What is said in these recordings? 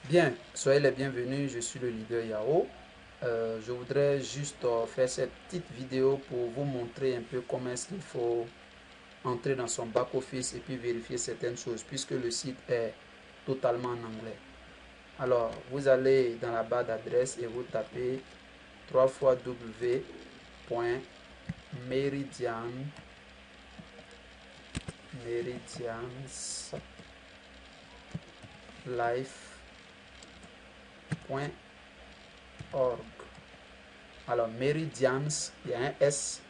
Bien, soyez les bienvenus, je suis le leader Yao. Je voudrais juste faire cette petite vidéo pour vous montrer un peu comment est-ce qu'il faut entrer dans son back-office et puis vérifier certaines choses puisque le site est totalement en anglais. Alors, vous allez dans la barre d'adresse et vous tapez 3 fois www.meridianslife.org. Alors, Meridians, il y a un S,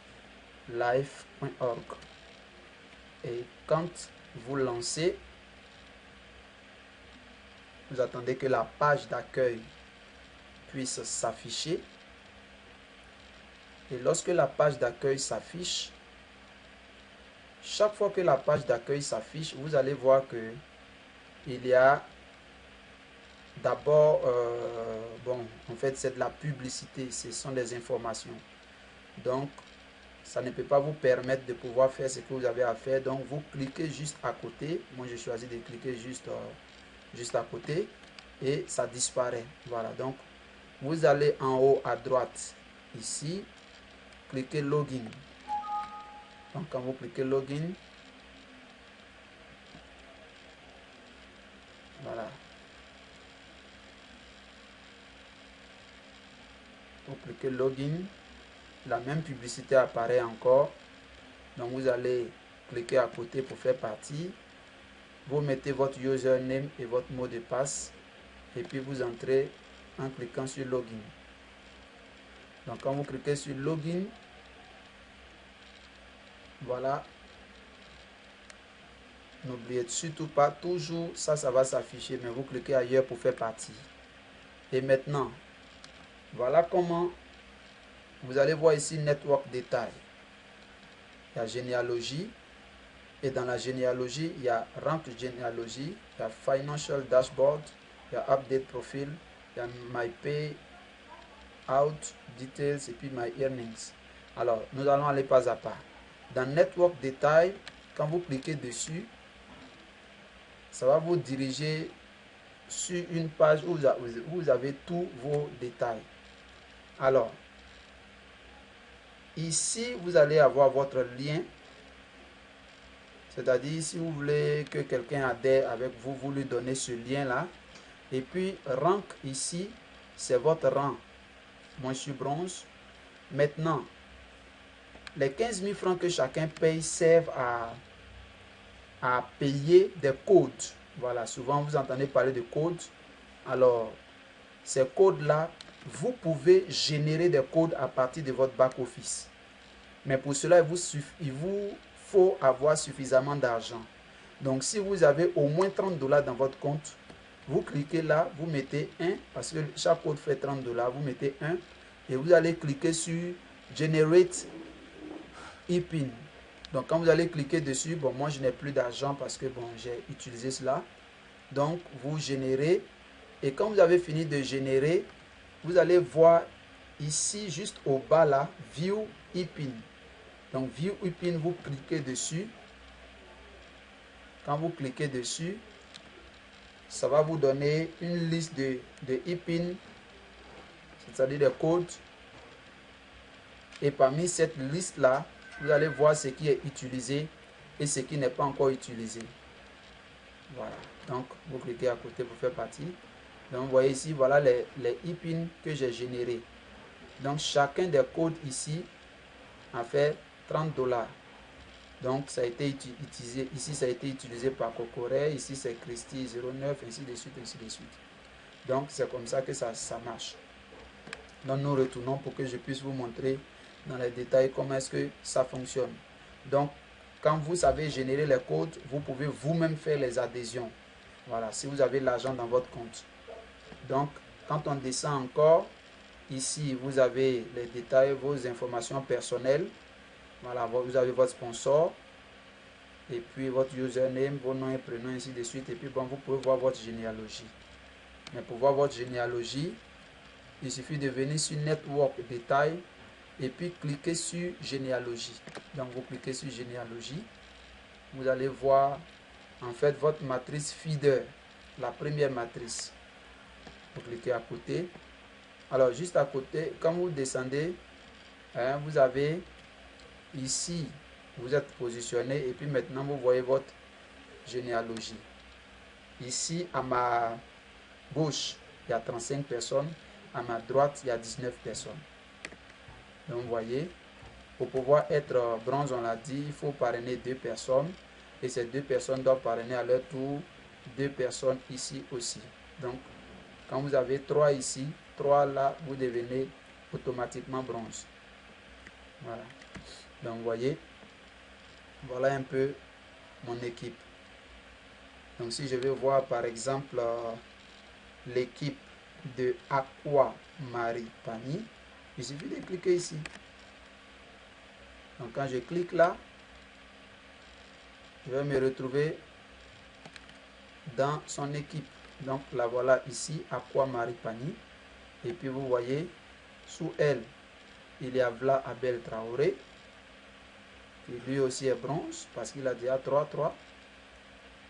life.org. Et quand vous lancez, vous attendez que la page d'accueil puisse s'afficher. Et lorsque la page d'accueil s'affiche, chaque fois que la page d'accueil s'affiche, vous allez voir que il y a d'abord, en fait, c'est de la publicité, ce sont des informations. Donc, ça ne peut pas vous permettre de pouvoir faire ce que vous avez à faire. Donc, vous cliquez juste à côté. Moi, j'ai choisi de cliquer juste à côté et ça disparaît. Voilà, donc, vous allez en haut à droite, ici, cliquez Login. Donc, quand vous cliquez Login, voilà. Vous cliquez Login, la même publicité apparaît encore. Donc, vous allez cliquer à côté pour faire partie. Vous mettez votre username et votre mot de passe. Et puis, vous entrez en cliquant sur Login. Donc, quand vous cliquez sur Login, voilà. N'oubliez surtout pas, toujours ça va s'afficher, mais vous cliquez ailleurs pour faire partie. Et maintenant, voilà comment vous allez voir ici Network Détail. Il y a généalogie. Et dans la généalogie, il y a Rank Généalogie, il y a Financial Dashboard, il y a Update Profile, il y a My Pay Out Details et puis My Earnings. Alors, nous allons aller pas à pas. Dans Network Détail, quand vous cliquez dessus, ça va vous diriger sur une page où vous avez tous vos détails. Alors, ici, vous allez avoir votre lien. C'est-à-dire, si vous voulez que quelqu'un adhère avec vous, vous lui donnez ce lien-là. Et puis, rank ici, c'est votre rang. Moi, je suis bronze. Maintenant, les 15 000 francs que chacun paye servent à payer des codes. Voilà, souvent vous entendez parler de codes. Alors, ces codes-là, vous pouvez générer des codes à partir de votre back-office. Mais pour cela, il vous faut avoir suffisamment d'argent. Donc, si vous avez au moins 30 $ dans votre compte, vous cliquez là, vous mettez 1, parce que chaque code fait 30 $, vous mettez 1, et vous allez cliquer sur Generate ePIN. Donc, quand vous allez cliquer dessus, bon, moi, je n'ai plus d'argent parce que, bon, j'ai utilisé cela. Donc, vous générez, et quand vous avez fini de générer, vous allez voir ici, juste au bas là, View ePIN. Donc, View ePIN, vous cliquez dessus. Quand vous cliquez dessus, ça va vous donner une liste de ePIN, c'est-à-dire des codes. Et parmi cette liste-là, vous allez voir ce qui est utilisé et ce qui n'est pas encore utilisé. Voilà. Donc, vous cliquez à côté pour faire partie. Donc, vous voyez ici, voilà les ePIN que j'ai générés. Donc, chacun des codes ici a fait 30 $. Donc, ça a été utilisé. Ici, ça a été utilisé par Cocoré. Ici, c'est Christy 09, ainsi de suite, ainsi de suite. Donc, c'est comme ça que ça marche. Donc, nous retournons pour que je puisse vous montrer dans les détails comment est-ce que ça fonctionne. Donc, quand vous savez générer les codes, vous pouvez vous-même faire les adhésions. Voilà, si vous avez l'argent dans votre compte. Donc, quand on descend encore, ici, vous avez les détails, vos informations personnelles. Voilà, vous avez votre sponsor. Et puis, votre username, vos noms et prénoms, ainsi de suite. Et puis, bon, vous pouvez voir votre généalogie. Mais pour voir votre généalogie, il suffit de venir sur Network Détail et puis cliquer sur Généalogie. Donc, vous cliquez sur Généalogie. Vous allez voir, en fait, votre matrice feeder, la première matrice. Vous cliquez à côté. Alors, juste à côté, quand vous descendez, hein, vous avez ici, vous êtes positionné et puis maintenant, vous voyez votre généalogie. Ici, à ma gauche, il y a 35 personnes. À ma droite, il y a 19 personnes. Donc, vous voyez, pour pouvoir être bronze, on l'a dit, il faut parrainer 2 personnes. Et ces 2 personnes doivent parrainer à leur tour 2 personnes ici aussi. Donc, quand vous avez 3 ici, 3 là, vous devenez automatiquement bronze. Voilà. Donc, vous voyez, voilà un peu mon équipe. Donc, si je vais voir par exemple l'équipe de Aqua Maripani, il suffit de cliquer ici. Donc, quand je clique là, je vais me retrouver dans son équipe. Donc, la voilà ici, Aqua Maripani. Et puis, vous voyez, sous elle, il y a Vla Abel Traoré, qui lui aussi est bronze, parce qu'il a déjà 3-3.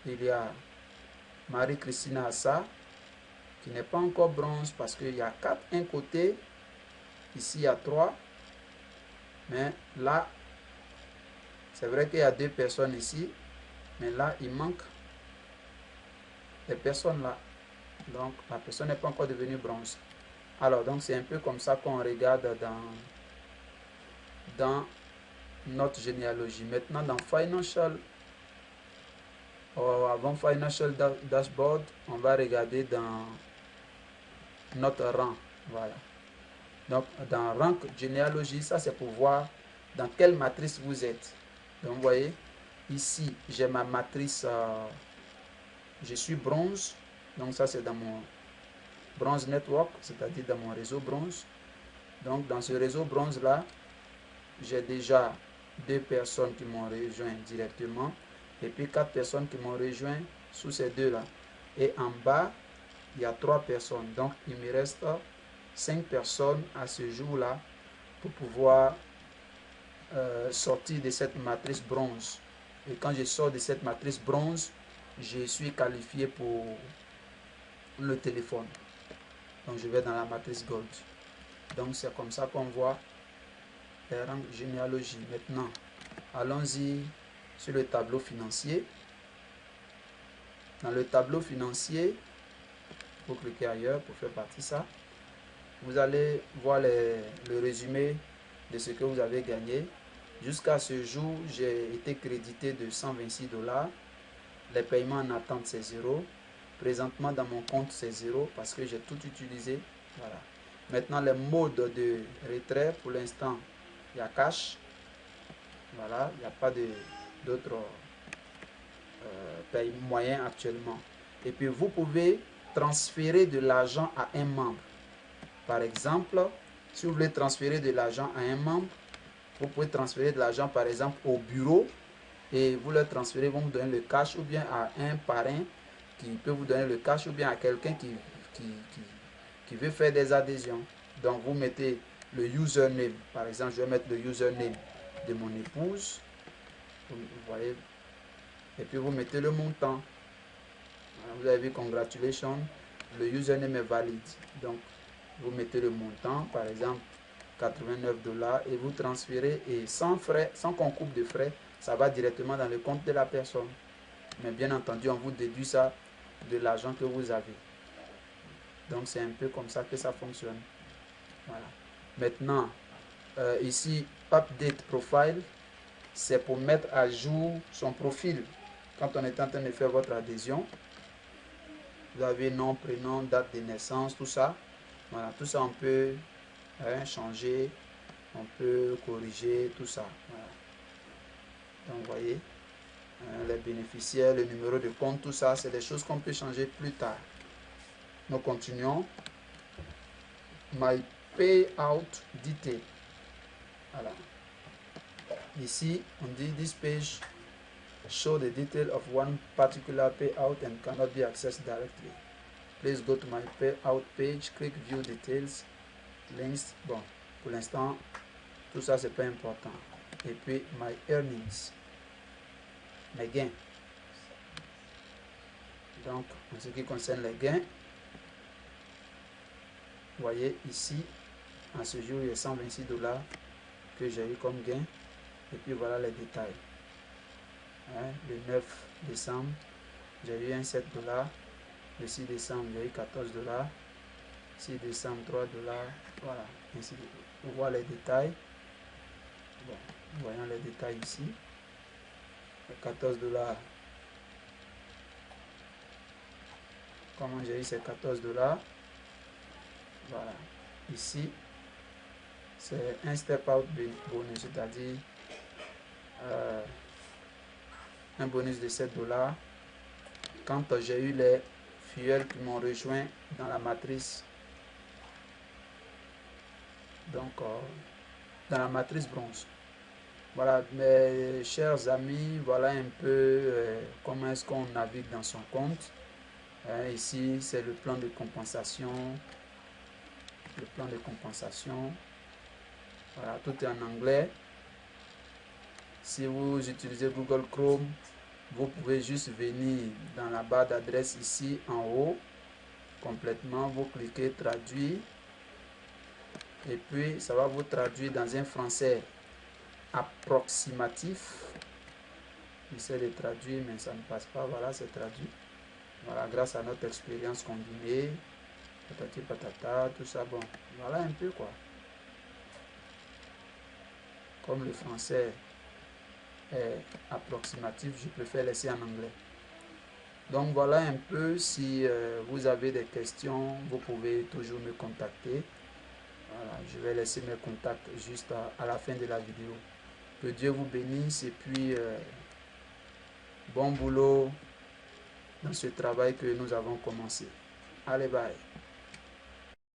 Il y a Marie-Christina Assa, qui n'est pas encore bronze, parce qu'il y a 4 un côté, ici il y a 3. Mais là, c'est vrai qu'il y a 2 personnes ici, mais là, il manque des personnes là. Donc, la personne n'est pas encore devenue bronze. Alors, donc, c'est un peu comme ça qu'on regarde dans notre généalogie. Maintenant, dans Financial, avant Financial Dashboard, on va regarder dans notre rang. Voilà. Donc, dans Rank Généalogie, ça c'est pour voir dans quelle matrice vous êtes. Donc, vous voyez, ici, j'ai ma matrice, je suis bronze. Donc, ça c'est dans mon bronze network, c'est-à-dire dans mon réseau bronze. Donc, dans ce réseau bronze-là, j'ai déjà 2 personnes qui m'ont rejoint directement et puis 4 personnes qui m'ont rejoint sous ces 2-là. Et en bas, il y a 3 personnes. Donc, il me reste 5 personnes à ce jour-là pour pouvoir sortir de cette matrice bronze. Et quand je sors de cette matrice bronze, je suis qualifié pour le téléphone. Donc, je vais dans la matrice gold. Donc, c'est comme ça qu'on voit les rangs généalogie. Maintenant, allons-y sur le tableau financier. Dans le tableau financier, vous cliquez ailleurs pour faire partie de ça. Vous allez voir le résumé de ce que vous avez gagné. Jusqu'à ce jour, j'ai été crédité de 126 $. Les paiements en attente, c'est 0. Présentement, dans mon compte, c'est 0 parce que j'ai tout utilisé. Voilà. Maintenant, les modes de retrait, pour l'instant, il y a cash. Voilà, il n'y a pas d'autres moyens actuellement. Et puis, vous pouvez transférer de l'argent à un membre. Par exemple, si vous voulez transférer de l'argent à un membre, vous pouvez transférer de l'argent par exemple au bureau et vous leur transférez, vont vous donner le cash ou bien à un parrain qui peut vous donner le cash ou bien à quelqu'un qui veut faire des adhésions. Donc vous mettez le username, par exemple je vais mettre le username de mon épouse, vous voyez, et puis vous mettez le montant. Vous avez vu, congratulations, le username est valide. Donc vous mettez le montant, par exemple 89 $ et vous transférez et sans frais, sans qu'on coupe de frais, ça va directement dans le compte de la personne. Mais bien entendu, on vous déduit ça de l'argent que vous avez. Donc c'est un peu comme ça que ça fonctionne. Voilà. Maintenant, ici, Update Profile, c'est pour mettre à jour son profil. Quand on est en train de faire votre adhésion, vous avez nom, prénom, date de naissance, tout ça. Voilà, tout ça on peut changer, on peut corriger, tout ça. Voilà. Donc vous voyez, les bénéficiaires, le numéro de compte, tout ça, c'est des choses qu'on peut changer plus tard. Nous continuons. My payout detail. Voilà. Ici, on dit this page show the detail of one particular payout and cannot be accessed directly. Please go to my payout page, click view details, links. Bon, pour l'instant, tout ça, c'est pas important. Et puis, my earnings, mes gains. Donc, en ce qui concerne les gains, voyez ici, à ce jour, il y a 126 $ que j'ai eu comme gain. Et puis voilà les détails. Hein, le 9 décembre, j'ai eu un 7 $. Le 6 décembre, j'ai eu 14 $. 6 décembre, 3 $. Voilà, ainsi de suite. On voit les détails. Bon, voyons les détails ici. 14 $. Comment j'ai eu ces 14 $? Voilà. Ici, c'est un step out bonus, c'est-à-dire un bonus de 7 $. Quand j'ai eu les fuels qui m'ont rejoint dans la matrice, donc dans la matrice bronze. Voilà, mes chers amis, voilà un peu comment est-ce qu'on navigue dans son compte. Ici, c'est le plan de compensation. Le plan de compensation. Voilà, tout est en anglais. Si vous utilisez Google Chrome, vous pouvez juste venir dans la barre d'adresse ici en haut, complètement, vous cliquez traduire. Et puis, ça va vous traduire dans un français approximatif. J'essaie de traduire, mais ça ne passe pas. Voilà, c'est traduit. Voilà, grâce à notre expérience combinée, patati patata, tout ça, bon, voilà un peu quoi. Comme le français est approximatif, je préfère laisser en anglais. Donc voilà un peu, si vous avez des questions, vous pouvez toujours me contacter. Voilà, je vais laisser mes contacts juste à la fin de la vidéo. Que Dieu vous bénisse et puis bon boulot dans ce travail que nous avons commencé. Allez, bye.